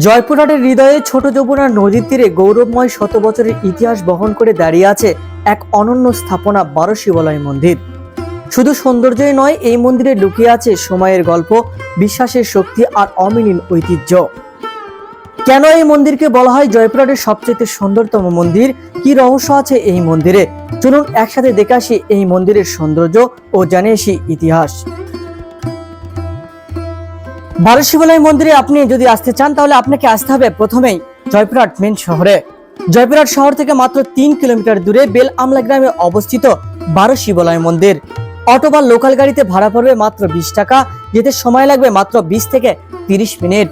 জয়পুরহাটের হৃদয়ে ছোট যমুনার নদীর তীরে গৌরবময় শত বছরের ইতিহাস বহন করে দাঁড়িয়ে আছে এক অনন্য স্থাপনা বারো শিবালয় মন্দির। শুধু সৌন্দর্যই নয়, এই মন্দিরে লুকিয়ে আছে সময়ের গল্প, বিশ্বাসের শক্তি আর অমিলীন ঐতিহ্য। কেন এই মন্দিরকে বলা হয় জয়পুরহাটের সবচেয়ে সুন্দরতম মন্দির? কি রহস্য আছে এই মন্দিরে? চলুন একসাথে দেখে আসি এই মন্দিরের সৌন্দর্য ও জেনে আসি ইতিহাস। বারো শিবালয় মন্দিরে আপনি যদি আসতে চান তাহলে আপনাকে আসতে হবে প্রথমেই জয়পুরহাট মেন শহরে। জয়পুরহাট শহর থেকে মাত্র 3 কিলোমিটার দূরে বেল আমলা গ্রামে অবস্থিত বারো শিবালয় মন্দির। অটো বা লোকাল গাড়িতে ভাড়া পড়বে মাত্র 20 টাকা, যেতে সময় লাগবে মাত্র 20 থেকে 30 মিনিট।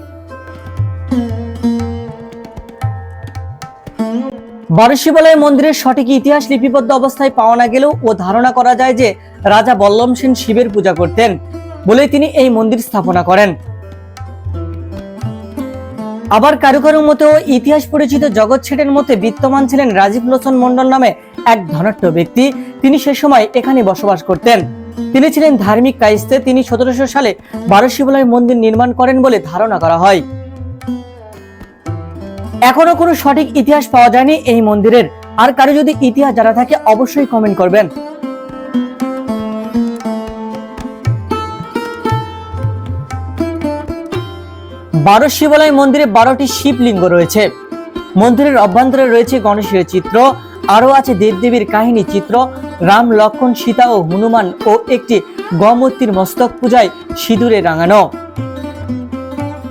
বারো শিবালয় মন্দিরের সঠিক ইতিহাস লিপিবদ্ধ অবস্থায় পাওয়া না গেলেও ধারণা করা যায় যে রাজা বল্লভ সেন শিবের পূজা করতেন বলে তিনি এই মন্দির স্থাপনা করেন। আবার কারো কারো মতেও ইতিহাস পরিচিত জগৎ শেঠের মতে বিদ্যমান ছিলেন রাজীব লোচন মন্ডল নামে এক ধনাঢ্য ব্যক্তি। তিনি সে সময় এখানে বসবাস করতেন। তিনি ছিলেন ধার্মিক কায়স্থে। তিনি 1700 সালে বারো শিবালয় মন্দির নির্মাণ করেন বলে ধারণা করা হয়। এখনো কোনো সঠিক ইতিহাস পাওয়া যায়নি এই মন্দিরের। আর কারো যদি ইতিহাস জানা থাকে অবশ্যই কমেন্ট করবেন। বারো শিবালয় মন্দিরে 12টি শিবলিঙ্গ রয়েছে। মন্দিরের অভ্যন্তরে রয়েছে গণেশের চিত্র, আরো আছে দেবদেবীর কাহিনী চিত্র, রাম, লক্ষ্মণ, সীতা ও হনুমান ও একটি গমূর্তির মস্তক পূজায় সিঁদুরে রাঙানো।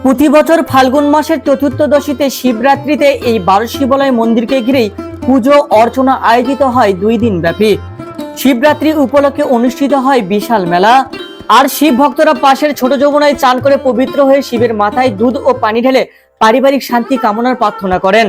প্রতি বছর ফাল্গুন মাসের চতুর্থদশীতে শিবরাত্রিতে এই বারো শিবালয় মন্দিরকে ঘিরেই পুজো অর্চনা আয়োজিত হয় 2 দিন ব্যাপী। শিবরাত্রি উপলক্ষে অনুষ্ঠিত হয় বিশাল মেলা। আর শিব ভক্তরা পাশের ছোট যমুনায় চান করে পবিত্র হয়ে শিবের মাথায় দুধ ও পানি ঢেলে পারিবারিক শান্তি কামনার প্রার্থনা করেন।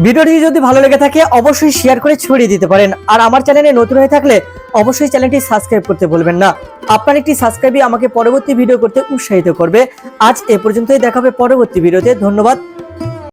ভিডিওটি যদি ভালো লেগে থাকে অবশ্যই শেয়ার করে ছড়িয়ে দিতে পারেন। আর আমার চ্যানেলে নতুন হয়ে থাকলে অবশ্যই চ্যানেলটি সাবস্ক্রাইব করতে ভুলবেন না। আপনার একটি সাবস্ক্রাইবই আমাকে পরবর্তী ভিডিও করতে উৎসাহিত করবে। আজ এ পর্যন্তই, দেখা হবে পরবর্তী ভিডিওতে। ধন্যবাদ।